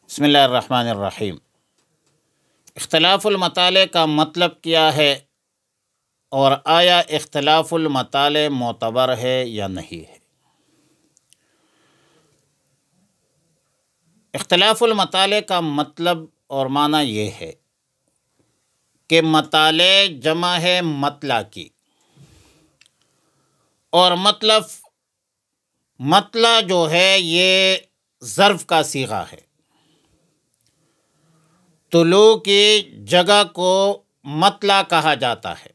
بسم اللہ الرحمن الرحیم۔ اختلاف المطالع کا مطلب کیا ہے اور آیا اختلاف المطالع معتبر ہے یا نہیں ہے؟ اختلاف المطالع کا مطلب اور معنی یہ ہے کہ مطالع جمع ہے مطلع کی، اور مطلع جو ہے یہ ظرف کا صیغہ ہے۔ طلوع کی جگہ کو مطلع کہا جاتا ہے،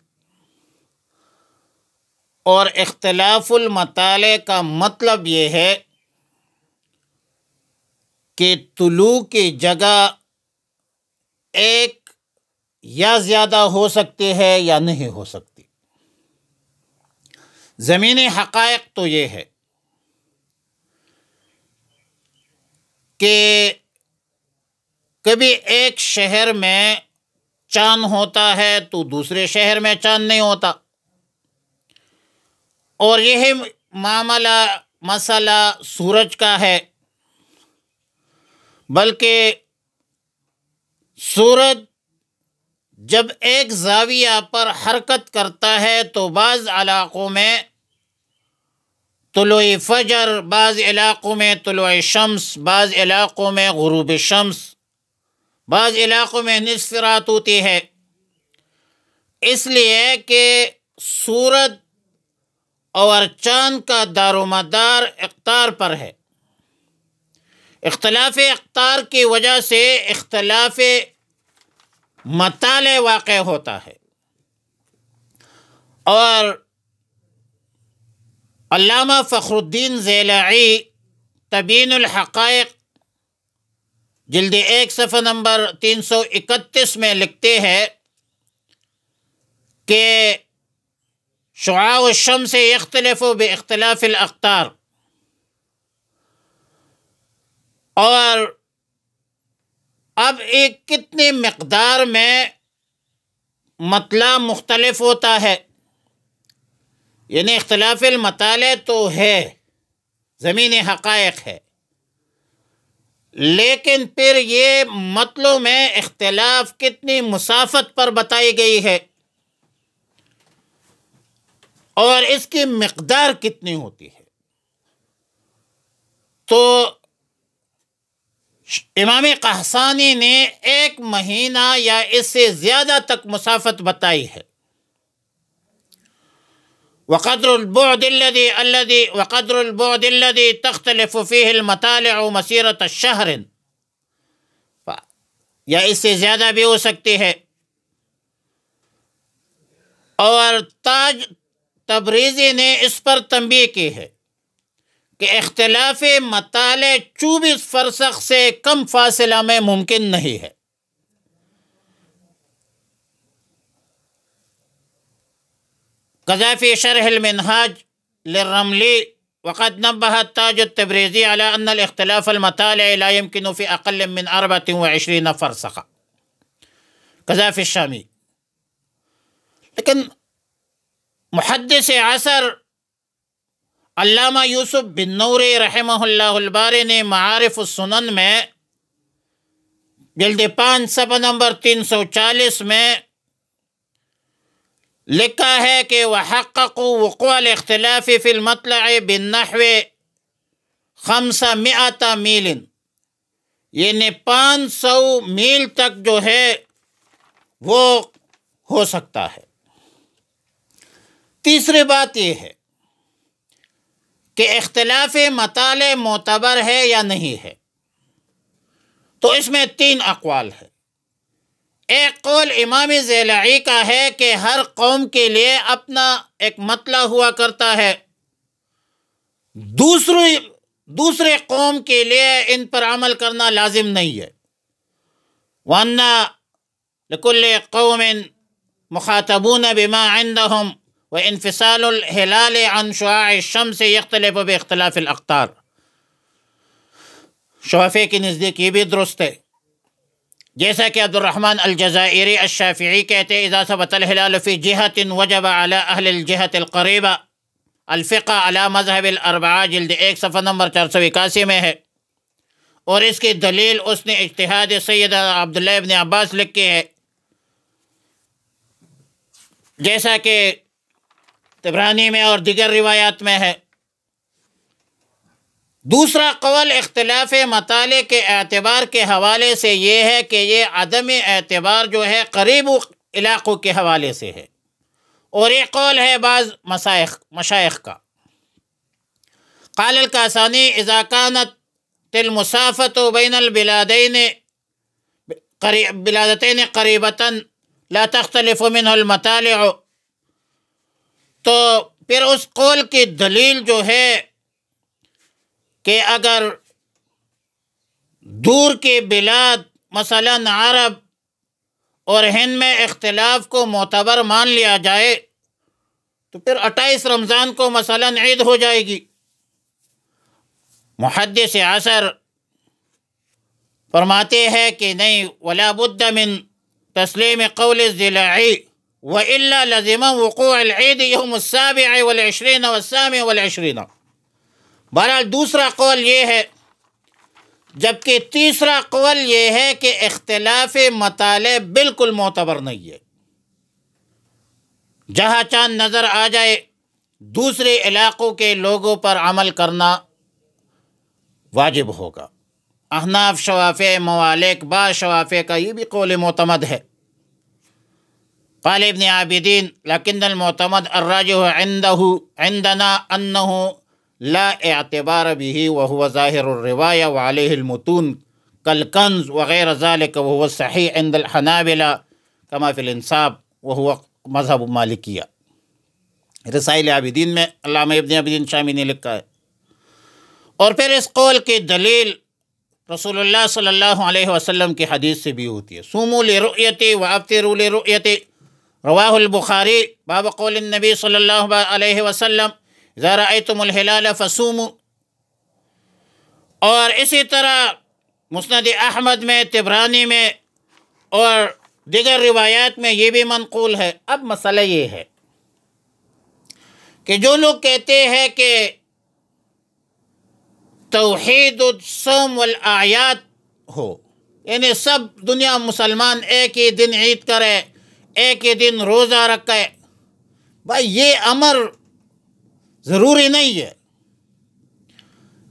اور اختلاف المطالع کا مطلب یہ ہے کہ طلوع کی جگہ ایک یا زیادہ ہو سکتی ہے یا نہیں ہو سکتی۔ زمینی حقائق تو یہ ہے کہ کبھی ایک شہر میں چاند ہوتا ہے تو دوسرے شہر میں چاند نہیں ہوتا، اور یہی مسئلہ سورج کا ہے، بلکہ سورج جب ایک زاویہ پر حرکت کرتا ہے تو بعض علاقوں میں طلوع فجر، بعض علاقوں میں طلوع شمس، بعض علاقوں میں غروب شمس، بعض علاقوں میں نصف رات ہوتی ہے، اس لیے کہ سورج اور چاند کا دار و مدار اقطار پر ہے۔ اختلاف اقطار کی وجہ سے اختلاف مطالع واقع ہوتا ہے، اور علامہ فخر الدین زیلعی تبیین الحقائق جلد 1 صفحہ نمبر 331 میں لکھتے ہیں کہ شعاع الشمس یختلف باختلاف الاقطار، اور اب ایک کتنی مقدار میں مطلع مختلف ہوتا ہے، یعنی اختلاف المطالع تو ہے، زمینی حقائق ہے، لیکن پھر یہ مطلع میں اختلاف کتنی مسافت پر بتائی گئی ہے اور اس کی مقدار کتنی ہوتی ہے۔ تو امام قحطانی نے 1 مہینہ یا اس سے زیادہ تک مسافت بتائی ہے۔ وقدر البعد الذي تختلف فيه المطالع مسيرة الشهر، یا اس سے زیادہ بھی ہو سکتی ہے۔ اور تاج تبریزی نے اس پر تنبیہ کی ہے کہ اختلاف مطالع 24 فرسخ سے کم فاصلہ میں ممکن نہیں ہے۔ قذافی شرح المنہاج للرملی وقد نبه التاج التبریزی على ان الاختلاف المطالع لا يمكن في اقل من 24 فرسخ، قذافی الشامی۔ لیکن محدث عصر علامہ یوسف بن نوری رحمہ اللہ الباری نے معارف السنن میں جلد 5 صفحہ نمبر 340 میں لکھا ہے کہ وحققوا وقوع الاختلاف في المطلع بالنحو 500 میل، یعنی 500 میل تک جو ہے وہ ہو سکتا ہے۔ تیسری بات یہ ہے کہ اختلاف مطالع معتبر ہے یا نہیں ہے، تو اس میں 3 اقوال ہے۔ ایک قول امام زیلعی کا ہے کہ ہر قوم کے لیے اپنا ایک مطلع ہوا کرتا ہے، دوسرے قوم کے لیے ان پر عمل کرنا لازم نہیں ہے۔ وَأَنَّ لِكُلِّ قَوْمٍ مُخَاطَبُونَ بِمَا عِنْدَهُمْ وَانفصال الہلال عن شعاع الشمس یختلف باختلاف الاقطار۔ شافعی کے نزدیک یہ بھی درست ہے، جیسا کہ عبد الرحمن الجزائری الشافعی کہتے اذا ثبت الہلال فی جہت وجب علی اہل الجہت القریبہ الفقہ علی مذہب الاربعہ جلد 1 صفحہ نمبر 481 میں ہے، اور اس کی دلیل اس نے اجتہاد سید عبداللہ ابن عباس لکھی ہے، جیسا کہ طبرانی میں اور دیگر روایات میں ہے۔ دوسرا قول اختلاف مطالع کے اعتبار کے حوالے سے یہ ہے کہ یہ عدم اعتبار جو ہے قریب علاقوں کے حوالے سے ہے، اور یہ قول ہے بعض مشائخ کا۔ قال الکاسانی اذا كانت المسافۃ بین بلادتین قریبۃ لا تختلف منه المطالع، تو پھر اس قول کی دلیل جو ہے کہ اگر دور کی بلاد مثلا عرب اور ہند میں اختلاف کو معتبر مان لیا جائے تو پھر 28 رمضان کو مثلا عید ہو جائے گی۔ محدث عصر فرماتے ہیں کہ نہیں، ولا بد من تسلیم قول الضلعی وإلا لزم وقوع العید یوم السابع والعشرین والسامع والعشرین۔ بہرحال دوسرا قول یہ ہے، جبکہ تیسرا قول یہ ہے کہ اختلاف مطالع بالکل معتبر نہیں ہے، جہاں چاند نظر آ جائے دوسرے علاقوں کے لوگوں پر عمل کرنا واجب ہوگا۔ احناف، شوافع، موالک، بعض شوافع کا یہ بھی قول معتمد ہے۔ قال ابن عابدین لکن المعتمد الراجح عندنا انه لا اعتبار به وهو ظاہر الروایہ وعلیہ المتون كالکنز وغیر ذلك وهو الصحیح عند الحنابلہ كما في الانصاب وهو مذہب مالکیہ۔ رسائل عابدین میں علامہ ابن عابدین شامی نے لکھا ہے۔ اور پھر اس قول کی دلیل رسول اللہ صلی اللہ علیہ وسلم کی حدیث سے بھی ہوتی ہے، صوموا لرؤیتی وافطروا لرؤیتی، رواہ البخاری، باب قول النبی صلی اللہ علیہ وسلم اذا رأیتم الہلال فصوموا۔ اور اسی طرح مسند احمد میں، طبرانی میں اور دیگر روایات میں یہ بھی منقول ہے۔ اب مسئلہ یہ ہے کہ جو لوگ کہتے ہیں کہ توحید الصوم والاعیاد ہو، یعنی سب دنیا مسلمان ایک ہی دن عید کرے، ایک ہی دن روزہ رکھے، بھائی یہ امر ضروری نہیں ہے،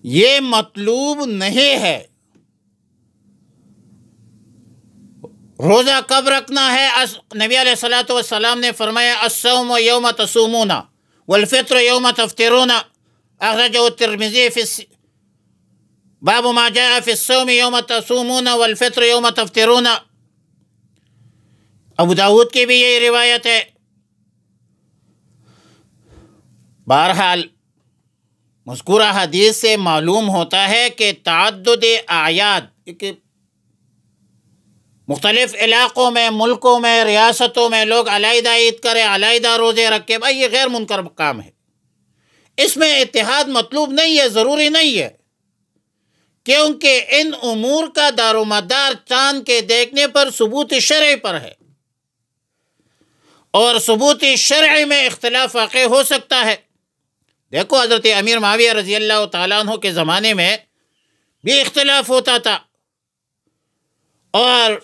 یہ مطلوب نہیں ہے۔ روزہ کب رکھنا ہے؟ نبی علیہ الصلوۃ والسلام نے فرمایا الصوم یوم تصومون والفطر یوم تفطرون، اخرجہ الترمذی فی باب ما جاء فی الصوم یوم تصومون والفطر یوم تفطرون۔ ابو داود کی بھی یہی روایت ہے۔ بہرحال مذکورہ حدیث سے معلوم ہوتا ہے کہ تعدد اعیاد، کہ مختلف علاقوں میں، ملکوں میں، ریاستوں میں لوگ علیحدہ عید کرے، علیحدہ روزے رکھے، بھائی یہ غیر منکر کام ہے، اس میں اتحاد مطلوب نہیں ہے، ضروری نہیں ہے، کیونکہ ان امور کا دار و مدار چاند کے دیکھنے پر ثبوت شرعی پر ہے، اور ثبوت شرعی میں اختلاف واقع ہو سکتا ہے۔ دیکھو حضرت امیر معاویہ رضی اللہ تعالیٰ عنہ کے زمانے میں بھی اختلاف ہوتا تھا، اور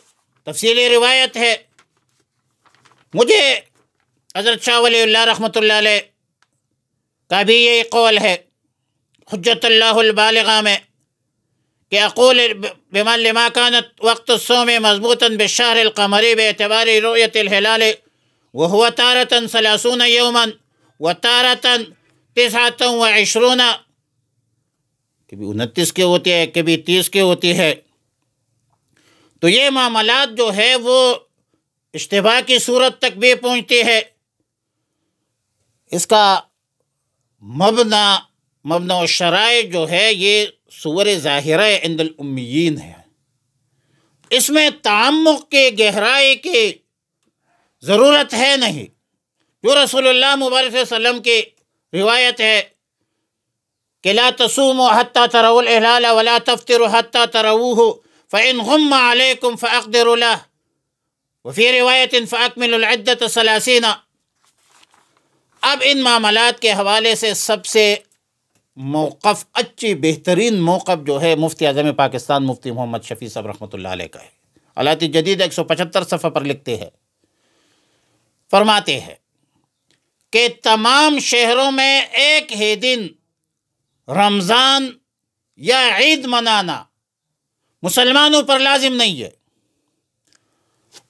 تفصیلی روایت ہے۔ مجھے حضرت شاہ ولی اللہ رحمۃ اللہ علیہ کا بھی یہی قول ہے حجت اللہ البالغہ میں کہ اقول بمن لما كانت وقت الصوم مضبوطا بالشهر القمری باعتبار رؤیت الہلال وهو تارة 30 یوما وتارة 29، کبھی 29 کی ہوتی ہے، کبھی 30 کی ہوتی ہے۔ تو یہ معاملات جو ہے وہ اشتباہ کی صورت تک بھی پہنچتی ہے۔ اس کا مبنی و شرائع جو ہے یہ صور ظاہرہ عند الامیین ہے، اس میں تعمق کے گہرائی کی ضرورت ہے نہیں۔ جو رسول اللہ مبارک صلی اللہ علیہ وسلم کی روایت ہے کہ لا تصوموا حتى تروا الہلال ولا تفطروا حتى تروه فإن غم عليكم فأقدروا له وفي روایت فأكملوا العدة 30۔ اب ان معاملات کے حوالے سے سب سے موقف اچھی بہترین موقف جو ہے مفتی اعظم پاکستان مفتی محمد شفیع صاحب رحمۃ اللہ علیہ کا ہے۔ حالات جدید 175 صفحہ پر لکھتے ہیں، فرماتے ہیں کہ تمام شہروں میں ایک ہی دن رمضان یا عید منانا مسلمانوں پر لازم نہیں ہے،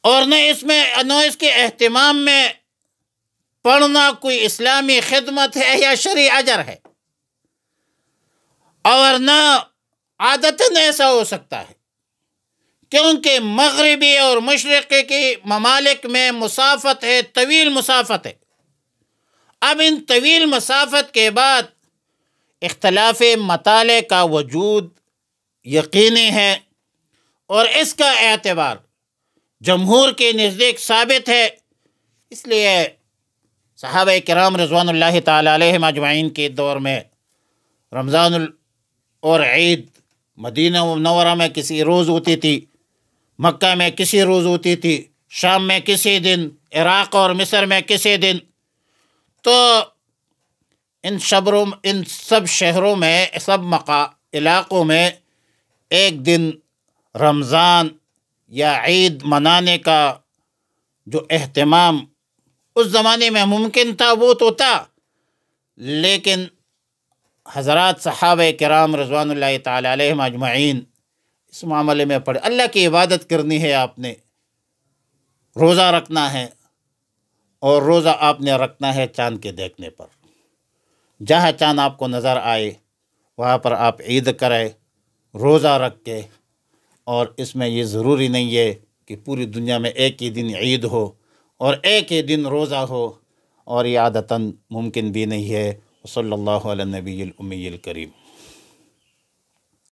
اور نہ اس کے اہتمام میں پڑھنا کوئی اسلامی خدمت ہے یا شرعی اجر ہے، اور نہ عادتاً ایسا ہو سکتا ہے، کیونکہ مغربی اور مشرقی کی ممالک میں مسافت ہے، طویل مسافت ہے۔ اب ان طویل مسافت کے بعد اختلاف مطالع کا وجود یقینی ہے، اور اس کا اعتبار جمہور کے نزدیک ثابت ہے۔ اس لیے صحابہ کرام رضوان اللہ تعالی علیہم اجمعین کے دور میں رمضان اور عید مدینہ منورہ میں کسی روز ہوتی تھی، مکہ میں کسی روز ہوتی تھی، شام میں کسی دن، عراق اور مصر میں کسی دن۔ تو ان سب شہروں میں، سب علاقوں میں ایک دن رمضان یا عید منانے کا جو اہتمام اس زمانے میں ممکن تھا وہ تو تھا، لیکن حضرات صحابہ کرام رضوان اللہ تعالی علیہم اجمعین اس معاملے میں پڑے۔ اللہ کی عبادت کرنی ہے، آپ نے روزہ رکھنا ہے، اور روزہ آپ نے رکھنا ہے چاند کے دیکھنے پر۔ جہاں چاند آپ کو نظر آئے وہاں پر آپ عید کریں روزہ رکھ کے، اور اس میں یہ ضروری نہیں ہے کہ پوری دنیا میں ایک ہی دن عید ہو اور ایک ہی دن روزہ ہو، اور یہ عادتاً ممکن بھی نہیں ہے۔ صلی اللہ علی النبی الامی الکریم۔